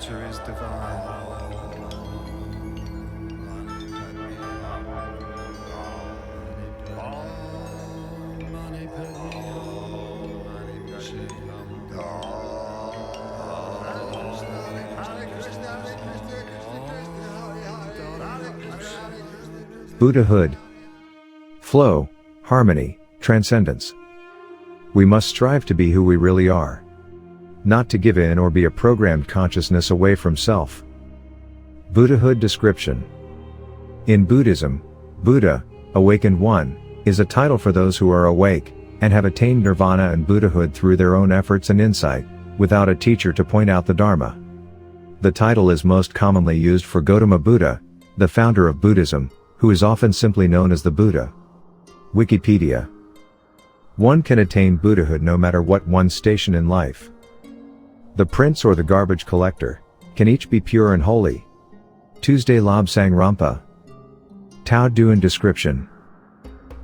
nature is divine. Buddhahood. Flow, harmony, transcendence. We must strive to be who we really are. Not to give in or be a programmed consciousness away from self. Buddhahood description. In Buddhism, Buddha, Awakened One, is a title for those who are awake, and have attained nirvana and Buddhahood through their own efforts and insight, without a teacher to point out the Dharma. The title is most commonly used for Gautama Buddha, the founder of Buddhism, who is often simply known as the Buddha. Wikipedia. One can attain Buddhahood no matter what one's station in life. The prince or the garbage collector can each be pure and holy. Tuesday Lobsang Rampa. Tao Duan description.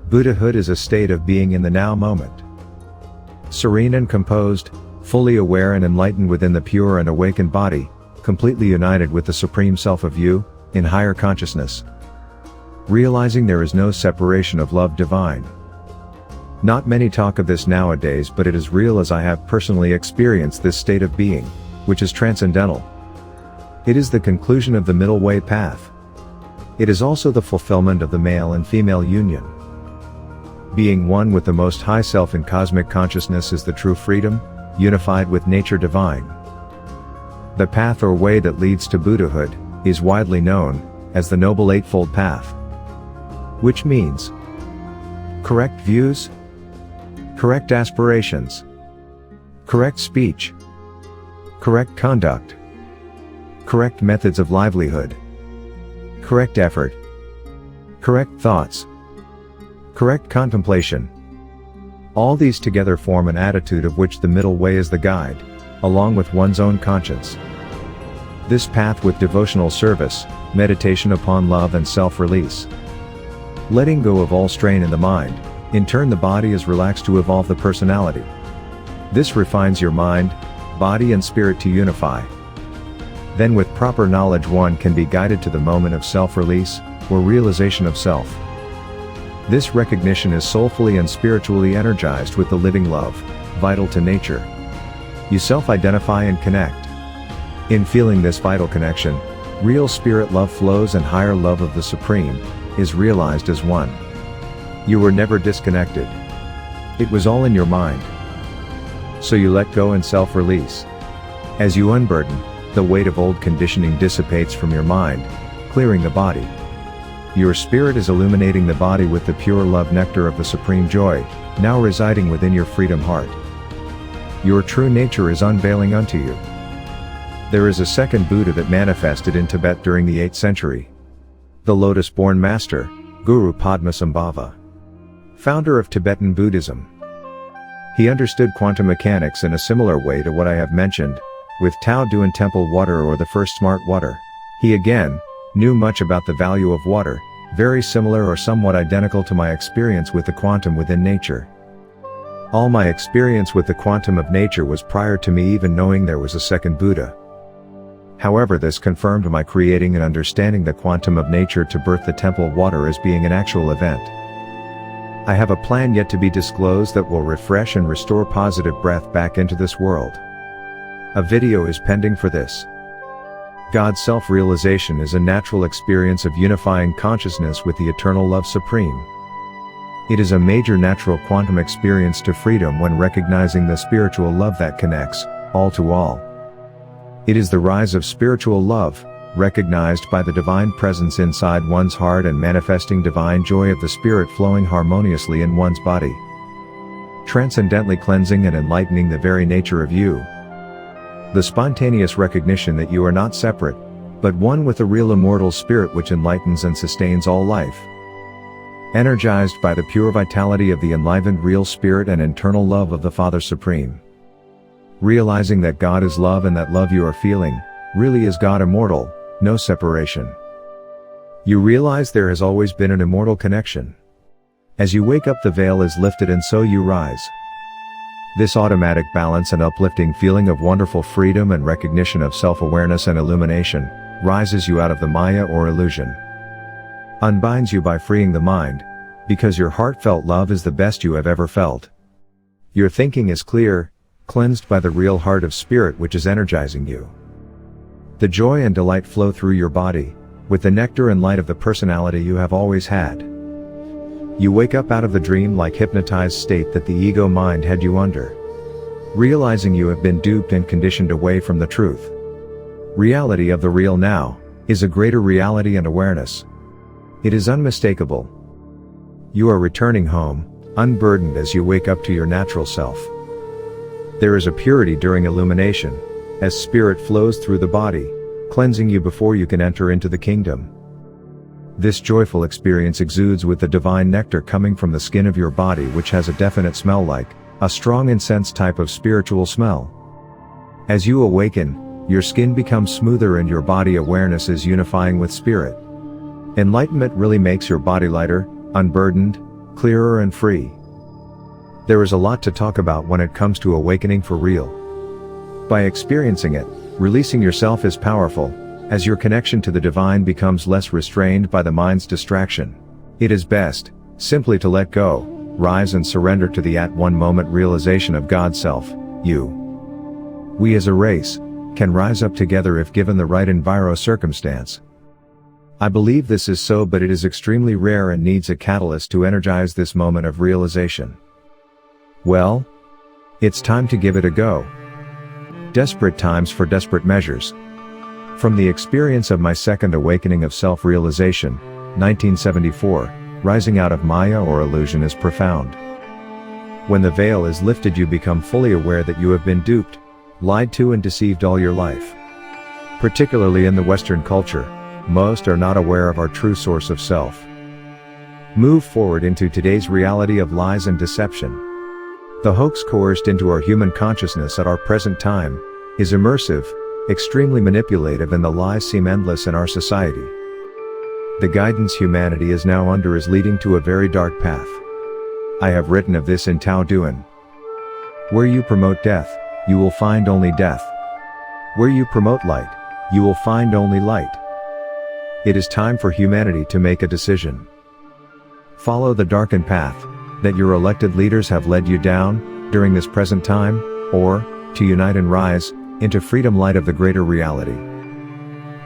Buddhahood is a state of being in the now moment. Serene and composed, fully aware and enlightened within the pure and awakened body, completely united with the Supreme Self of you, in higher consciousness. Realizing there is no separation of love divine. Not many talk of this nowadays, but it is real, as I have personally experienced this state of being, which is transcendental. It is the conclusion of the middle way path. It is also the fulfillment of the male and female union. Being one with the Most High Self in cosmic consciousness is the true freedom, unified with nature divine. The path or way that leads to Buddhahood is widely known as the Noble Eightfold Path, which means correct views, correct aspirations, correct speech, correct conduct, correct methods of livelihood, correct effort, correct thoughts, correct contemplation. All these together form an attitude of which the middle way is the guide, along with one's own conscience. This path with devotional service, meditation upon love and self-release. Letting go of all strain in the mind, in turn the body is relaxed to evolve the personality. This refines your mind, body and spirit to unify. Then with proper knowledge one can be guided to the moment of self-release, or realization of self. This recognition is soulfully and spiritually energized with the living love, vital to nature. You self-identify and connect. In feeling this vital connection, real spirit love flows and higher love of the Supreme is realized as one. You were never disconnected. It was all in your mind. So you let go and self-release. As you unburden, the weight of old conditioning dissipates from your mind, clearing the body. Your spirit is illuminating the body with the pure love nectar of the supreme joy, now residing within your freedom heart. Your true nature is unveiling unto you. There is a second Buddha that manifested in Tibet during the 8th century. The lotus-born master, Guru Padmasambhava, founder of Tibetan Buddhism. He understood quantum mechanics in a similar way to what I have mentioned, with Tao Duan temple water or the first smart water. He again knew much about the value of water, very similar or somewhat identical to my experience with the quantum within nature. All my experience with the quantum of nature was prior to me even knowing there was a second Buddha. However, this confirmed my creating and understanding the quantum of nature to birth the temple water as being an actual event. I have a plan yet to be disclosed that will refresh and restore positive breath back into this world. A video is pending for this. God's self-realization is a natural experience of unifying consciousness with the eternal love supreme. It is a major natural quantum experience to freedom when recognizing the spiritual love that connects, all to all. It is the rise of spiritual love, recognized by the divine presence inside one's heart and manifesting divine joy of the spirit flowing harmoniously in one's body. Transcendently cleansing and enlightening the very nature of you. The spontaneous recognition that you are not separate, but one with the real immortal spirit which enlightens and sustains all life. Energized by the pure vitality of the enlivened real spirit and internal love of the Father Supreme. Realizing that God is love and that love you are feeling, really is God immortal, no separation. You realize there has always been an immortal connection. As you wake up the veil is lifted and so you rise. This automatic balance and uplifting feeling of wonderful freedom and recognition of self-awareness and illumination rises you out of the Maya or illusion. Unbinds you by freeing the mind, because your heartfelt love is the best you have ever felt. Your thinking is clear, cleansed by the real heart of spirit which is energizing you. The joy and delight flow through your body, with the nectar and light of the personality you have always had. You wake up out of the dream-like hypnotized state that the ego mind had you under. Realizing you have been duped and conditioned away from the truth. Reality of the real now is a greater reality and awareness. It is unmistakable. You are returning home, unburdened as you wake up to your natural self. There is a purity during illumination, as spirit flows through the body, cleansing you before you can enter into the kingdom. This joyful experience exudes with the divine nectar coming from the skin of your body, which has a definite smell like a strong incense type of spiritual smell. As you awaken, your skin becomes smoother and your body awareness is unifying with spirit. Enlightenment really makes your body lighter, unburdened, clearer and free. There is a lot to talk about when it comes to awakening for real. By experiencing it, releasing yourself is powerful, as your connection to the divine becomes less restrained by the mind's distraction. It is best, simply to let go, rise and surrender to the at-one-moment realization of God's self, you. We as a race can rise up together if given the right circumstance. I believe this is so, but it is extremely rare and needs a catalyst to energize this moment of realization. Well, it's time to give it a go. Desperate times for desperate measures. From the experience of my second awakening of self-realization, 1974, rising out of Maya or illusion is profound. When the veil is lifted, you become fully aware that you have been duped, lied to and deceived all your life. Particularly in the Western culture, most are not aware of our true source of self. Move forward into today's reality of lies and deception. The hoax coerced into our human consciousness at our present time is immersive, extremely manipulative, and the lies seem endless in our society. The guidance humanity is now under is leading to a very dark path. I have written of this in Tao Duan. Where you promote death, you will find only death. Where you promote light, you will find only light. It is time for humanity to make a decision. Follow the darkened path that your elected leaders have led you down during this present time, or to unite and rise into freedom light of the greater reality.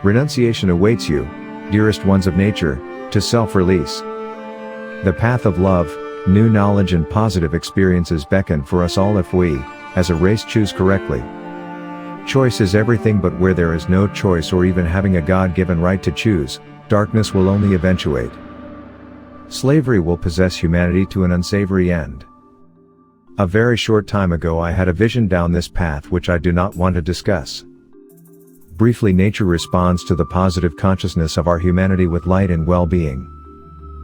Renunciation awaits you, dearest ones of nature, to self-release. The path of love, new knowledge and positive experiences beckon for us all if we, as a race, choose correctly. Choice is everything, but where there is no choice or even having a God-given right to choose, darkness will only eventuate. Slavery will possess humanity to an unsavory end. A very short time ago I had a vision down this path which I do not want to discuss. Briefly, nature responds to the positive consciousness of our humanity with light and well-being.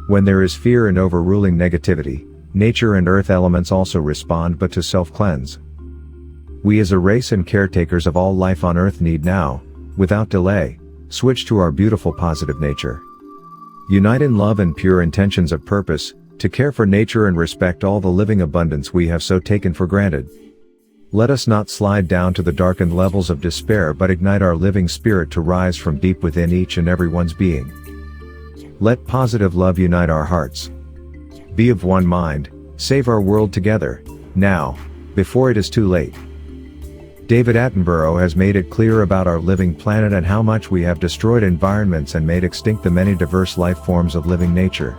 When there is fear and overruling negativity, nature and earth elements also respond, but to self-cleanse. We as a race and caretakers of all life on earth need now, without delay, switch to our beautiful positive nature. Unite in love and pure intentions of purpose, to care for nature and respect all the living abundance we have so taken for granted. Let us not slide down to the darkened levels of despair, but ignite our living spirit to rise from deep within each and everyone's being. Let positive love unite our hearts. Be of one mind, save our world together, now, before it is too late. David Attenborough has made it clear about our living planet and how much we have destroyed environments and made extinct the many diverse life forms of living nature.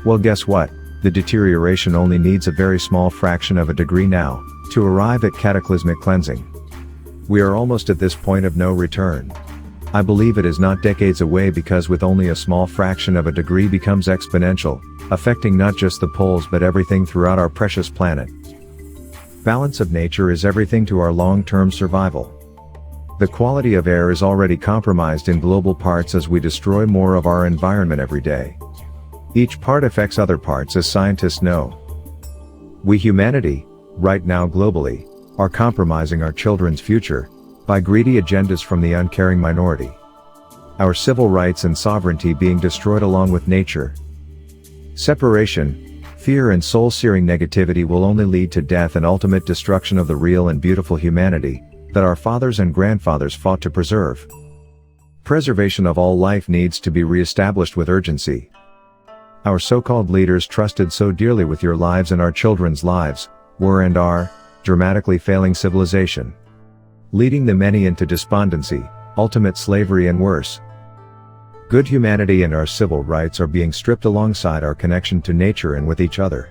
Well, guess what? The deterioration only needs a very small fraction of a degree now, to arrive at cataclysmic cleansing. We are almost at this point of no return. I believe it is not decades away, because with only a small fraction of a degree becomes exponential, affecting not just the poles but everything throughout our precious planet. Balance of nature is everything to our long-term survival. The quality of air is already compromised in global parts as we destroy more of our environment every day. Each part affects other parts, as scientists know. We humanity, right now globally, are compromising our children's future by greedy agendas from the uncaring minority. Our civil rights and sovereignty being destroyed along with nature. Separation, Fear and soul-searing negativity will only lead to death and ultimate destruction of the real and beautiful humanity that our fathers and grandfathers fought to preserve. Preservation of all life needs to be re-established with urgency. Our so-called leaders trusted so dearly with your lives and our children's lives, were and are, dramatically failing civilization. Leading the many into despondency, ultimate slavery and worse. Good humanity and our civil rights are being stripped alongside our connection to nature and with each other.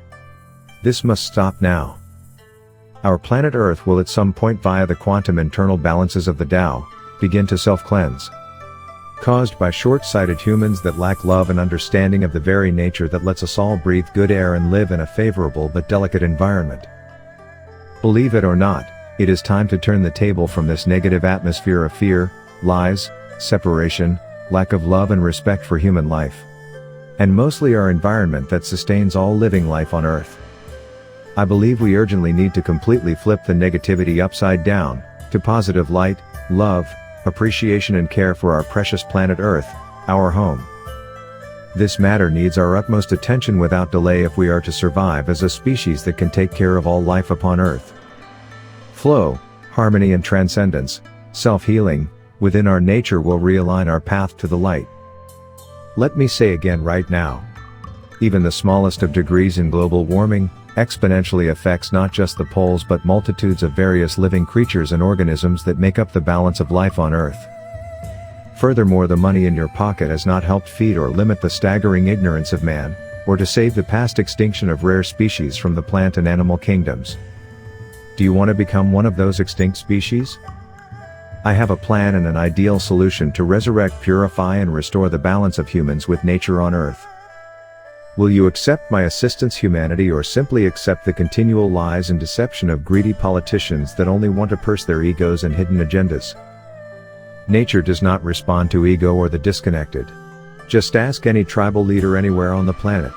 This must stop now. Our planet Earth will at some point via the quantum internal balances of the Tao, begin to self-cleanse. Caused by short-sighted humans that lack love and understanding of the very nature that lets us all breathe good air and live in a favorable but delicate environment. Believe it or not, it is time to turn the table from this negative atmosphere of fear, lies, separation, lack of love and respect for human life. And mostly our environment that sustains all living life on Earth. I believe we urgently need to completely flip the negativity upside down, to positive light, love, appreciation and care for our precious planet Earth, our home. This matter needs our utmost attention without delay if we are to survive as a species that can take care of all life upon Earth. Flow, harmony and transcendence, self-healing, within our nature will realign our path to the light. Let me say again right now. Even the smallest of degrees in global warming, exponentially affects not just the poles but multitudes of various living creatures and organisms that make up the balance of life on Earth. Furthermore, the money in your pocket has not helped feed or limit the staggering ignorance of man, or to save the past extinction of rare species from the plant and animal kingdoms. Do you want to become one of those extinct species? I have a plan and an ideal solution to resurrect, purify and restore the balance of humans with nature on Earth. Will you accept my assistance, humanity, or simply accept the continual lies and deception of greedy politicians that only want to purse their egos and hidden agendas? Nature does not respond to ego or the disconnected. Just ask any tribal leader anywhere on the planet.